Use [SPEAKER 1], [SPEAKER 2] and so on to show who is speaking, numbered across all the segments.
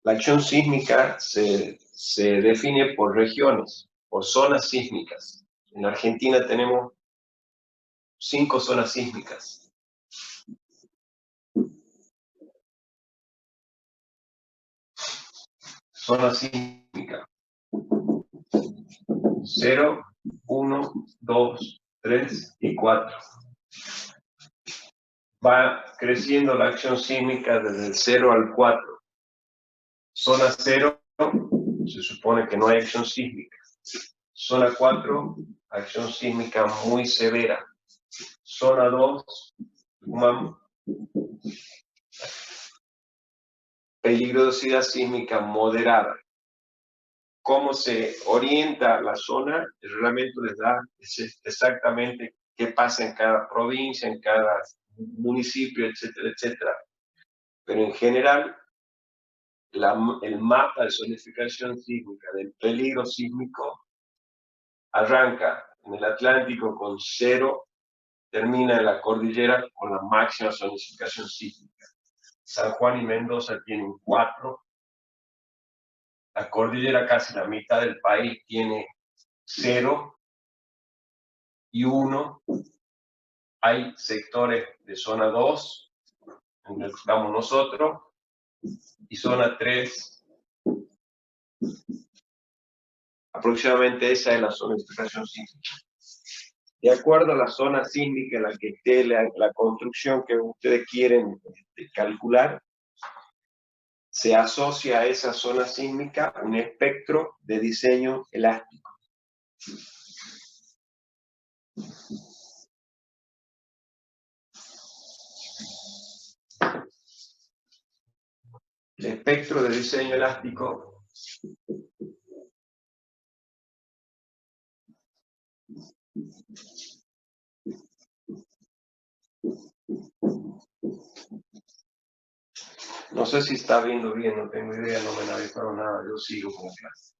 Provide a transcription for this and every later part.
[SPEAKER 1] La acción sísmica se define por regiones, por zonas sísmicas. En Argentina tenemos 5 zonas sísmicas. Zona sísmica 0, 1, 2, 3 y 4. Va creciendo la acción sísmica desde el 0 al 4. Zona 0, se supone que no hay acción sísmica. Zona 4, acción sísmica muy severa. Zona 2, peligrosidad sísmica moderada. Cómo se orienta la zona, el reglamento les da exactamente qué pasa en cada provincia, en cada municipio, etcétera, etcétera. Pero en general, el mapa de zonificación sísmica del peligro sísmico arranca en el Atlántico con 0, termina en la cordillera con la máxima zonificación sísmica. San Juan y Mendoza tienen 4. La cordillera, casi la mitad del país, tiene 0 y 1. Hay sectores de zona 2, en el que estamos nosotros, y zona 3. Aproximadamente esa es la zonificación sísmica. De acuerdo a la zona sísmica en la que esté la construcción que ustedes quieren calcular, se asocia a esa zona sísmica un espectro de diseño elástico. El espectro de diseño elástico no sé si está viendo bien, no tengo idea, no me avisaron nada, yo sigo con clase.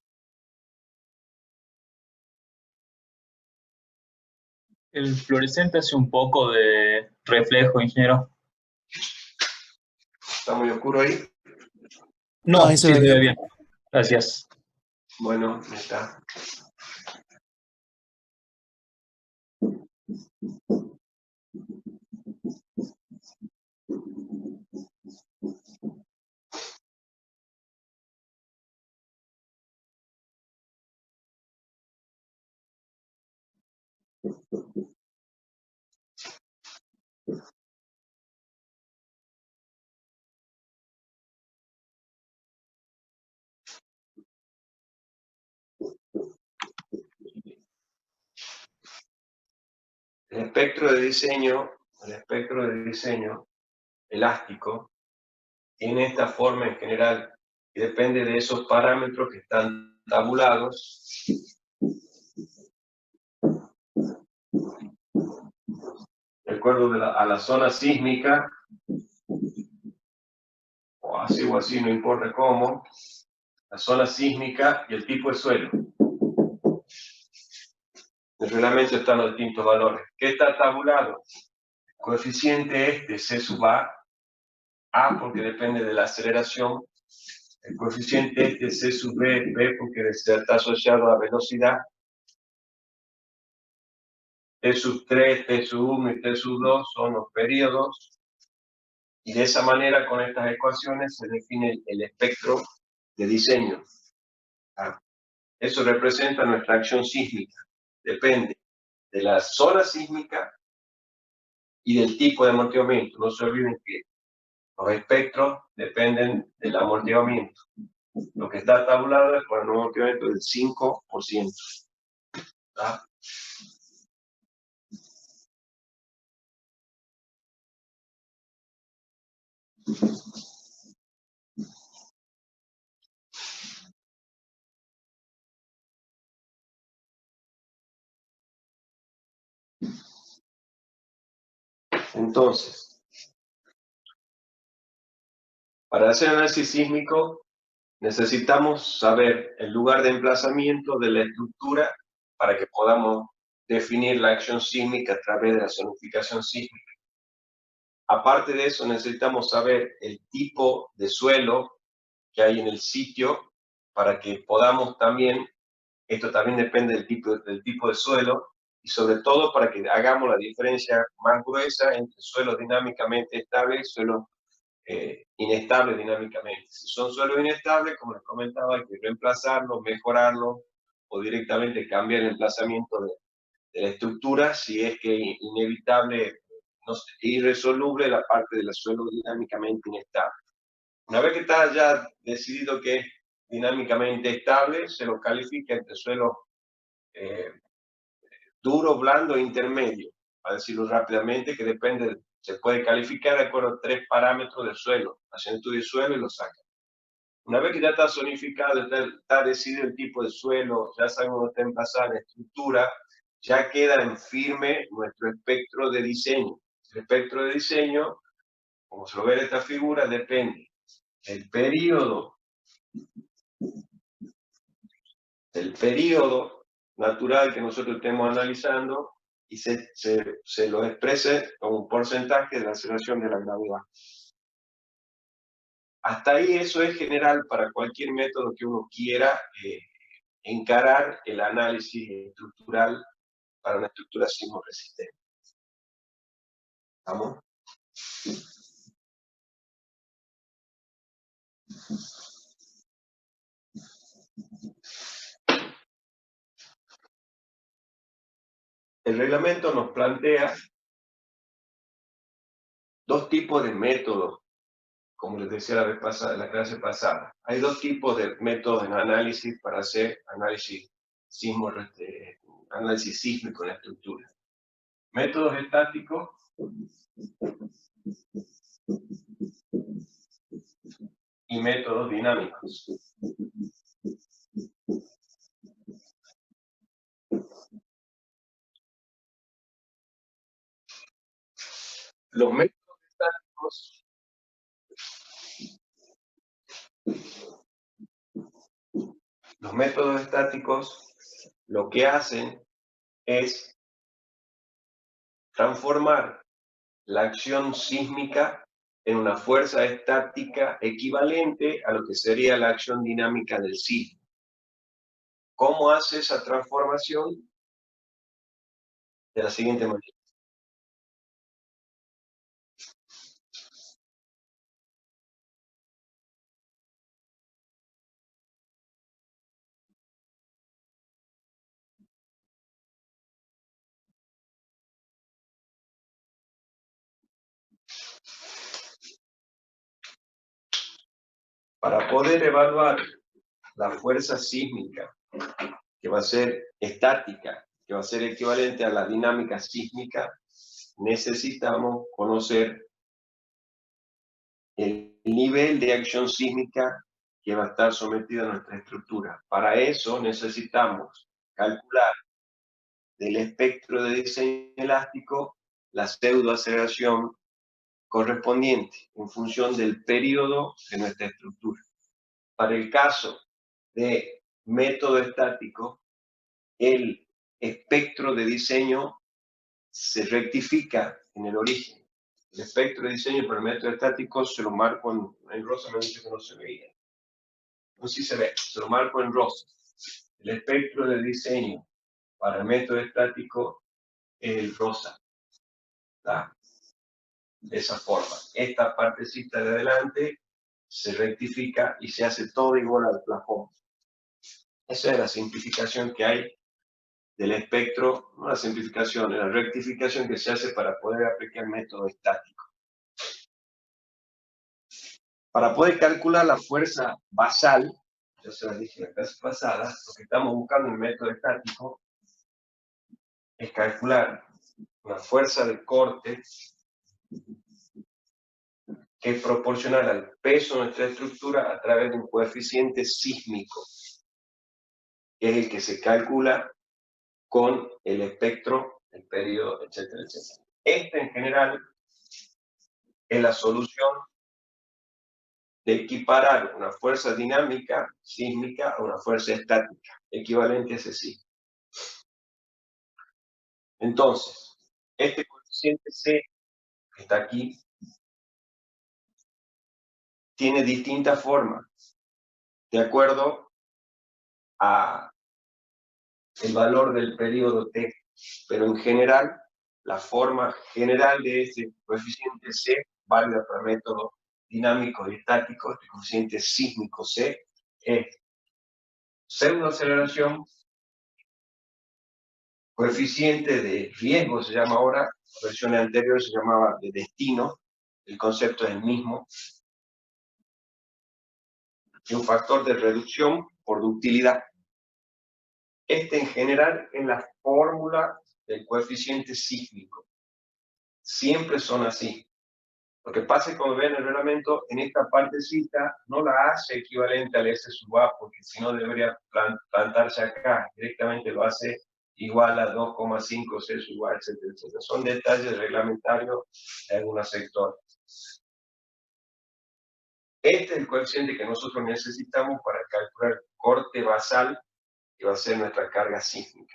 [SPEAKER 2] El fluorescente hace un poco de reflejo, ingeniero.
[SPEAKER 1] ¿Está muy oscuro ahí?
[SPEAKER 2] No, sí se ve bien. Gracias.
[SPEAKER 1] Bueno, ya está. El espectro de diseño elástico tiene esta forma en general y depende de esos parámetros que están tabulados. De acuerdo a la zona sísmica, o así, no importa cómo, la zona sísmica y el tipo de suelo. En el reglamento están los distintos valores. ¿Qué está tabulado? El coeficiente C sub A porque depende de la aceleración. El coeficiente C sub B porque está asociado a velocidad. T sub 3, T sub 1 y T sub 2 son los periodos. Y de esa manera, con estas ecuaciones, se define el espectro de diseño. Eso representa nuestra acción sísmica. Depende de la zona sísmica y del tipo de amortiguamiento. No se olviden que los espectros dependen del amortiguamiento. Lo que está tabulado es por un amortiguamiento del 5%. ¿Tá? Entonces, para hacer análisis sísmico, necesitamos saber el lugar de emplazamiento de la estructura para que podamos definir la acción sísmica a través de la zonificación sísmica. Aparte de eso, necesitamos saber el tipo de suelo que hay en el sitio para que podamos también, esto también depende del tipo de suelo, y sobre todo para que hagamos la diferencia más gruesa entre suelos dinámicamente estables y suelos inestables dinámicamente. Si son suelos inestables, como les comentaba, hay que reemplazarlos, mejorarlos o directamente cambiar el emplazamiento de la estructura si es que es inevitable, no sé, irresoluble la parte del suelo dinámicamente inestable. Una vez que está ya decidido que es dinámicamente estable, se lo califica entre suelos duro, blando e intermedio, para decirlo rápidamente, que depende, se puede calificar de acuerdo a 3 parámetros del suelo, hacen estudio de suelo y lo sacan. Una vez que ya está zonificado, está decidido el tipo de suelo, ya sabemos dónde está emplazada la estructura, ya queda en firme nuestro espectro de diseño. El espectro de diseño, como se lo ve en esta figura, depende del periodo natural que nosotros estemos analizando y se lo exprese como un porcentaje de la aceleración de la gravedad. Hasta ahí eso es general para cualquier método que uno quiera encarar el análisis estructural para una estructura sismo-resistente. ¿Vamos? El reglamento nos plantea dos tipos de métodos, como les decía la vez pasada, en la clase pasada. Hay dos tipos de métodos en análisis para hacer análisis sísmico en la estructura. Métodos estáticos y métodos dinámicos. Los métodos estáticos lo que hacen es transformar la acción sísmica en una fuerza estática equivalente a lo que sería la acción dinámica del sismo. ¿Cómo hace esa transformación? De la siguiente manera. Para poder evaluar la fuerza sísmica, que va a ser estática, que va a ser equivalente a la dinámica sísmica, necesitamos conocer el nivel de acción sísmica que va a estar sometida a nuestra estructura. Para eso necesitamos calcular del espectro de diseño elástico la pseudoaceleración correspondiente en función del periodo de nuestra estructura. Para el caso de método estático, el espectro de diseño se rectifica en el origen. El espectro de diseño para el método estático se lo marco en rosa, me han dicho que no se veía. No, sí se ve, se lo marco en rosa. El espectro de diseño para el método estático es el rosa. ¿Está? De esa forma. Esta partecita de adelante se rectifica y se hace todo igual al plafón. Esa es la simplificación que hay del espectro, no la simplificación, la rectificación que se hace para poder aplicar el método estático. Para poder calcular la fuerza basal, ya se la dije en la clase pasada, lo que estamos buscando en el método estático es calcular una fuerza de corte que es proporcional al peso de nuestra estructura a través de un coeficiente sísmico, que es el que se calcula con el espectro, el periodo, etcétera, etcétera. Esta en general es la solución de equiparar una fuerza dinámica sísmica a una fuerza estática, equivalente a ese sismo. Entonces, este coeficiente C que está aquí, tiene distintas formas, de acuerdo a el valor del periodo t, pero en general, la forma general de este coeficiente c, válida para métodos dinámicos y estáticos, el coeficiente sísmico c, es pseudoaceleración, coeficiente de riesgo se llama ahora, la versión anterior se llamaba de destino, el concepto es el mismo, y un factor de reducción por ductilidad. Este en general es la fórmula del coeficiente sísmico. Siempre son así. Lo que pasa es que cuando ven el reglamento, en esta partecita no la hace equivalente al S sub A, porque si no debería plantarse acá. Directamente lo hace igual a 2,5 C sub A, etcétera, etcétera. Son detalles reglamentarios de algunos sectores. Este es el coeficiente que nosotros necesitamos para calcular el corte basal, que va a ser nuestra carga sísmica.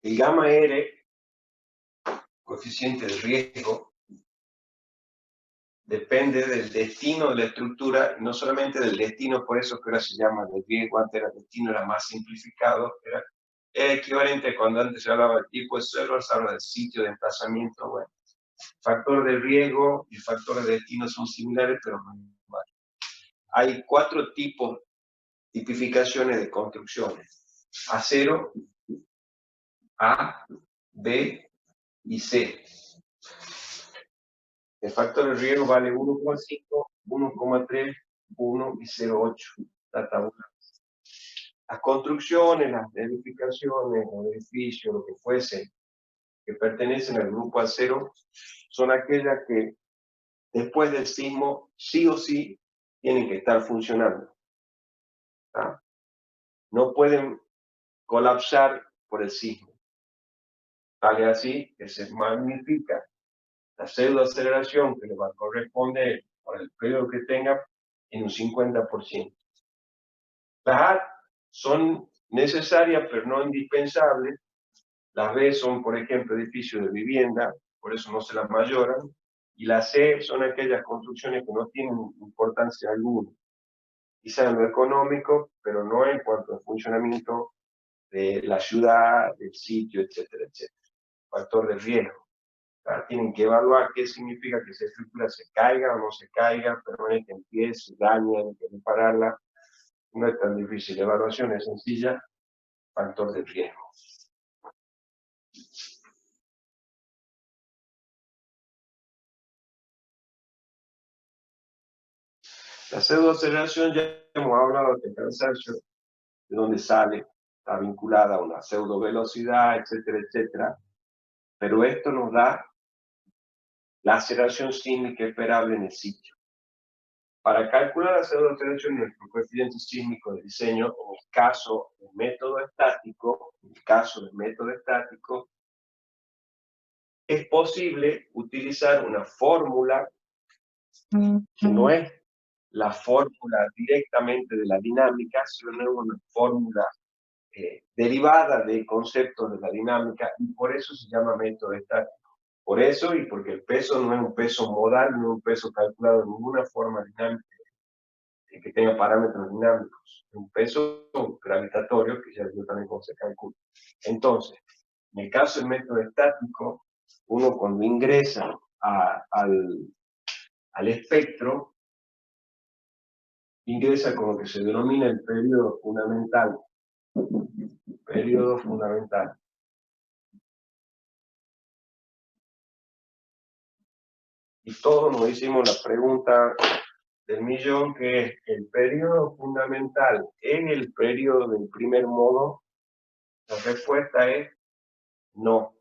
[SPEAKER 1] El gamma R, coeficiente de riesgo, depende del destino de la estructura, y no solamente del destino, por eso que ahora se llama de riesgo, antes era destino, era más simplificado, era equivalente a cuando antes se hablaba del tipo de suelo, se habla del sitio de emplazamiento. Bueno, factor de riesgo y factor de destino son similares, pero no iguales. Hay 4 tipos, tipificaciones de construcciones: A0, A, B y C. El factor de riesgo vale 1,5, 1,3, 1 y 0,8. La tabla. Las construcciones, las edificaciones, los edificios, lo que fuese, que pertenecen al grupo A0, son aquellas que después del sismo, sí o sí, tienen que estar funcionando. ¿Ah? No pueden colapsar por el sismo. Tal es así que se magnifica la pseudoaceleración que le va a corresponder por el periodo que tenga en un 50%. Las A son necesarias pero no indispensables. Las B son, por ejemplo, edificios de vivienda, por eso no se las mayoran. Y las C son aquellas construcciones que no tienen importancia alguna. Quizá en lo económico, pero no en cuanto al funcionamiento de la ciudad, del sitio, etcétera, etcétera. Factor de riesgo. Tienen que evaluar qué significa que esa estructura se caiga o no se caiga, permanente en pie, se daña, hay que repararla. No es tan difícil, la evaluación es sencilla, factor de riesgo. La pseudoaceleración, ya hemos hablado de cansancio, de dónde sale, está vinculada a una pseudovelocidad, etcétera, etcétera, pero esto nos da la aceleración sísmica esperable en el sitio. Para calcular la pseudoaceleración, nuestro coeficiente sísmico de diseño, en el caso del método estático, es posible utilizar una fórmula que no es la fórmula directamente de la dinámica, sino es una fórmula derivada del concepto de la dinámica, y por eso se llama método estático. Por eso, y porque el peso no es un peso modal, no es un peso calculado de ninguna forma dinámica que tenga parámetros dinámicos, es un peso gravitatorio que ya yo también cómo se calcula. Entonces, en el caso del método estático, uno cuando ingresa al espectro, ingresa con lo que se denomina el periodo fundamental. Periodo fundamental. Y todos nos hicimos la pregunta del millón, que es: ¿el periodo fundamental en el periodo del primer modo? La respuesta es no.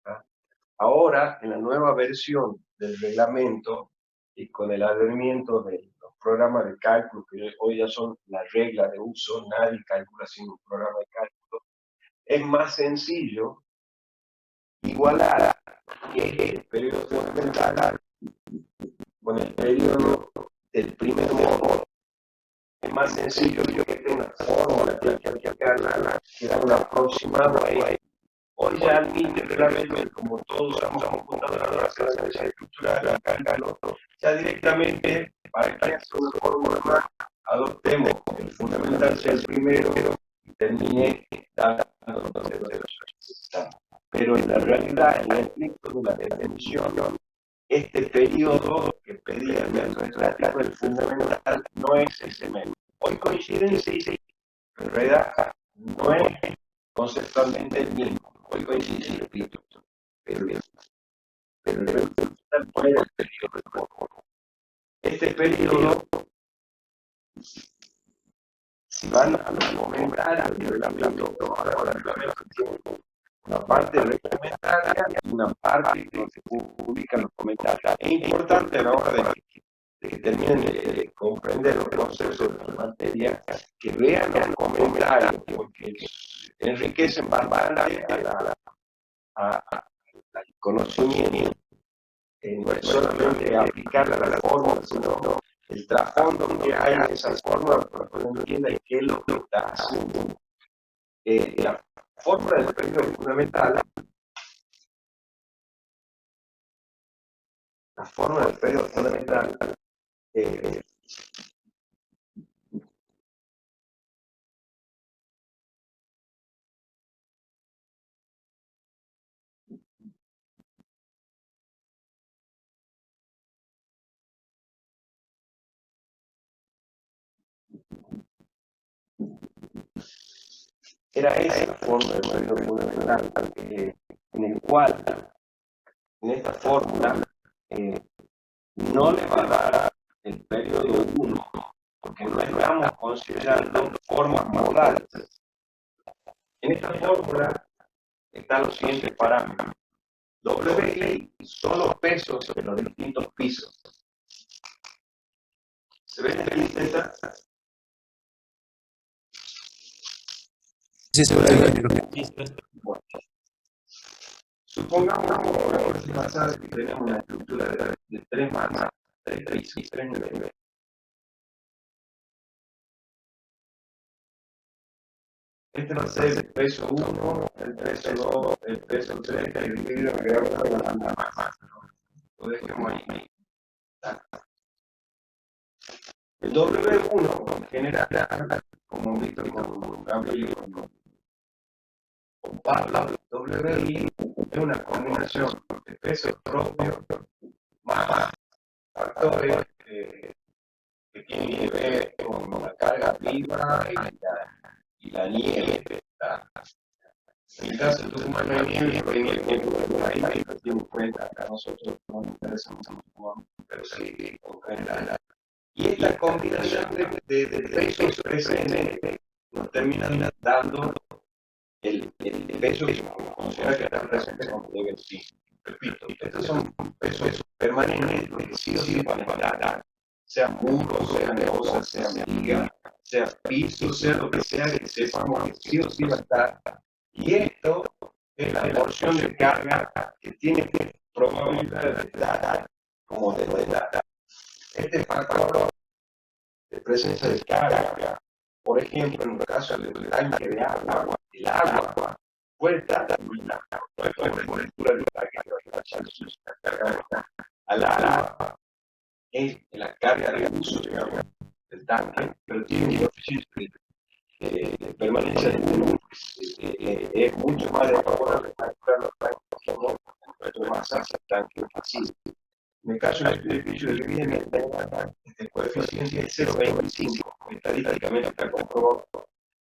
[SPEAKER 1] ¿Ah? Ahora, en la nueva versión del reglamento y con el advenimiento de los programas de cálculo, que hoy ya son la regla de uso, nadie calcula sin un programa de cálculo, es más sencillo igualar el periodo fundamental con el periodo del primer modo. Es más sencillo yo que tenga una fórmula que hay que aplicarla, que da un aproximado ahí, Hoy ya admite realmente, como todos usamos computadoras para hacer análisis estructural, cálculo, ya directamente, para que haga una fórmula más, adoptemos el fundamental sea el primero y termine dando los. Pero en la realidad, en el estricto de la definición, este periodo que pedía el administrativo del fundamental no es ese medio. Hoy coinciden, sí, pero en realidad no es conceptualmente el mismo. Hoy coincide, repito, pero el fundamental no era el periodo de trabajo. Este periodo, si van a los comentarios del reglamento, ahora el reglamento tiene una parte reglamentaria y una parte que se publica en los comentarios. Es importante a la hora de que terminen de comprender los procesos de la materia, que vean los comentarios, porque enriquecen bastante al conocimiento. No es solamente aplicar la fórmula, sino el trasfondo que hay en esa fórmula para que uno entienda qué es lo que está haciendo. La fórmula del periodo fundamental, la fórmula del periodo fundamental era esa la fórmula del periodo fundamental, en el cual, en esta fórmula, no le va a dar el periodo 1, porque no estamos considerando formas modales. En esta fórmula están los siguientes parámetros. WI son los pesos de los distintos pisos. ¿Se ve esta lista?
[SPEAKER 3] Sí,
[SPEAKER 1] Bueno, supongamos que tenemos una estructura de 3 más 3 pisos, 3 niveles. Este va a ser el peso 1, el peso 2, el peso 3, el dividido que vamos a andar más. Lo dejemos ahí. El W1 genera, como un visto con Gabriel con Pablo, WI es una combinación de pesos propios más factores que tienen que ver con la carga viva y la nieve. En el caso de Tucumán la nieve, venía el tiempo de ahí, lo tiene en cuenta, acá nosotros no nos interesa mucho, pero sí con general. Y esta combinación de pesos 3N nos termina dando el peso que se considera que está presente como nivel 5. Repito, estos son pesos permanentes que sí o sí van a estar, sea muro, sea neosa, sea viga, sea piso, sea lo que sea, que sepamos que sí o sí va a estar. Y esto es la porción de carga que tiene probabilidad de estar como de estar. Este factor de presencia de carga, por ejemplo, en el caso del tanque de agua, el agua puede estar en la temperatura del tanque que va a echar la carga al agua, es la carga de uso, digamos, del tanque, pero tiene un coeficiente de permanencia de uno, es mucho más desfavorable calcular los tanques como el masa del tanque vacío. En el caso del edificio de vivienda, el coeficiente es 0,25. Estadísticamente está comprobado.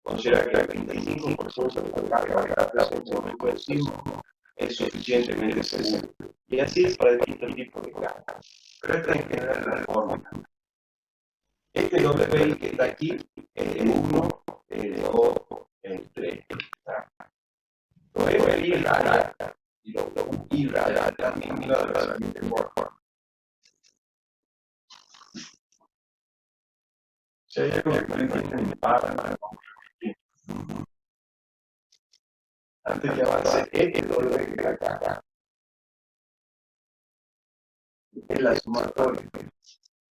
[SPEAKER 1] Considera que el 25% de la carga de la presente en un sismo es suficientemente seguro. Y así es para distintos tipos de carga. Pero esta en general es la fórmula. Este WI que está aquí es el 1, el 2, el 3. Lo WI es la área y lo WI la área también de la siguiente forma. Si hay algo que me entienden para antes que avance, este W que está acá es la sumatoria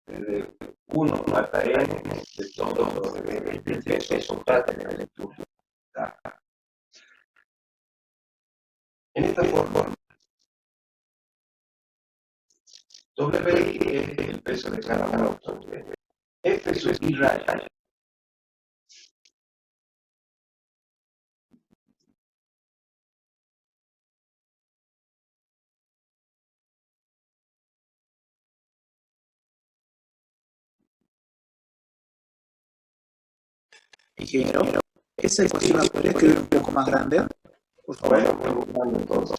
[SPEAKER 1] de 1 mata n de todos los W del peso total de la lectura. En esta forma, W es el peso de cada auto. F sub I raya.
[SPEAKER 3] Ingeniero, esa ecuación la podría escribir un poco más grande, por favor.
[SPEAKER 1] Bueno, vamos entonces.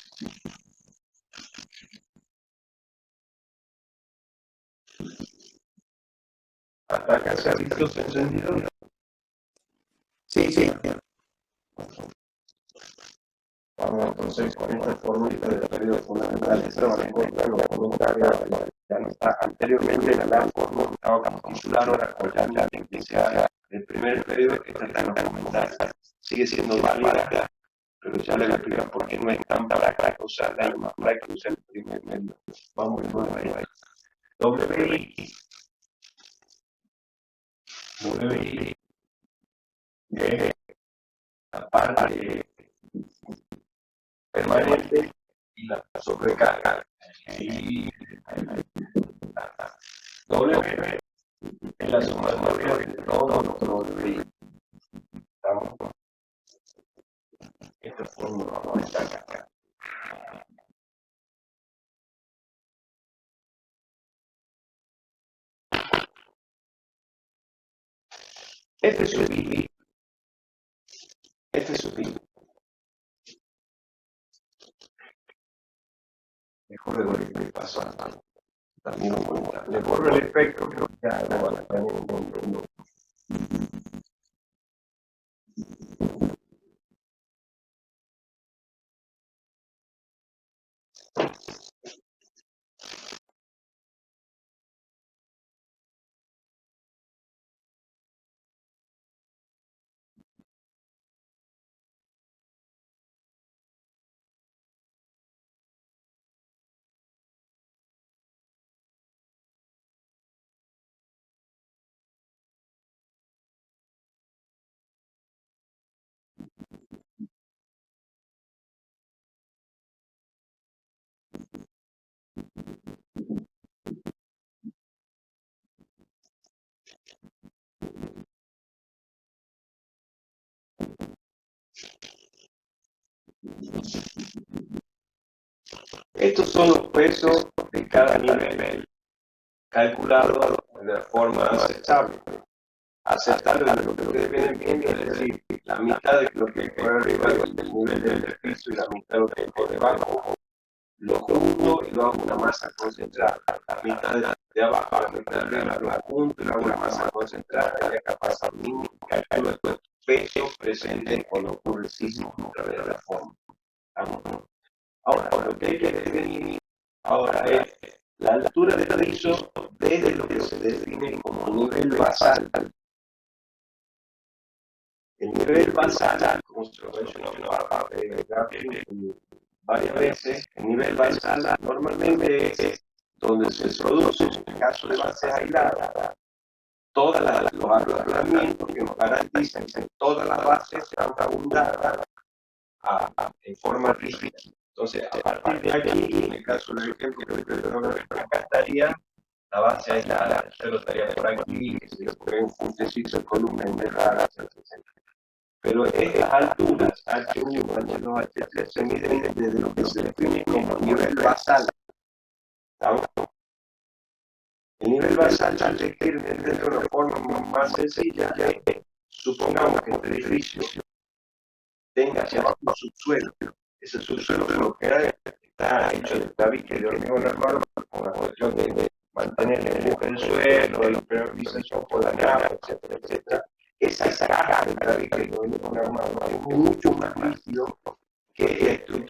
[SPEAKER 1] Hasta acá se ha visto su encendido.
[SPEAKER 3] Sí, sí.
[SPEAKER 1] Vamos entonces con esta fórmula de periodo fundamental. Esto va a encontrarlo con un cargo. Ya no está anteriormente en la fórmula, estaba como titular, ahora con la intensidad del primer periodo que está tan fundamental. Sigue siendo válida, pero ya le voy a explicar por qué no es tan práctica usarla, es más práctica usar el primer periodo. Vamos de nuevo ahí. WI de la parte permanente y la sobrecarga. Y W es la sumatoria de todos los WI. Estamos. Esta fórmula no está acá. F sub I. F sub I. Mejor de lo que pasó también en cuenta. Le borro el efecto, creo que ya lo van a estar entendiendo. Estos son los pesos de cada nivel, calculados de forma aceptable. Aceptable de lo que ustedes ven bien, es decir, la mitad de lo que hay por arriba del nivel del piso y la mitad de lo que hay por debajo, lo junto y lo hago una masa concentrada. La mitad de abajo, la mitad de arriba, lo junto y lo hago una masa concentrada. Y acá pasa el mismo cálculo de los pesos presentes cuando ocurre el sismo a través de la forma. Ahora, lo que hay que definir ahora es la altura del piso desde lo que se define como nivel basal. El nivel basal, como se lo mencionó varias veces, el nivel basal normalmente es donde se produce, en el caso de bases aisladas, todos los arrastramientos que nos garantizan que todas las bases están fundadas en forma rígida. Entonces, a partir de aquí, en el caso del ejemplo que acá estaría la base aislada, yo lo estaría por aquí, se le pone un puntecito de columna en rara, pero estas alturas, H1, H2, H3, se miden desde lo que se define como nivel basal. ¿Estamos? El nivel basal se requiere dentro de una forma más sencilla. Supongamos que este edificio tenga hacia abajo un subsuelo. Ese subsuelo por lo general está hecho de tabique de hormigón armado con la cuestión de mantener el empuje del suelo, la impermeabilización por la nave, etcétera, etcétera. Esa caja de tabique de hormigón armado es mucho más rígido que la estructura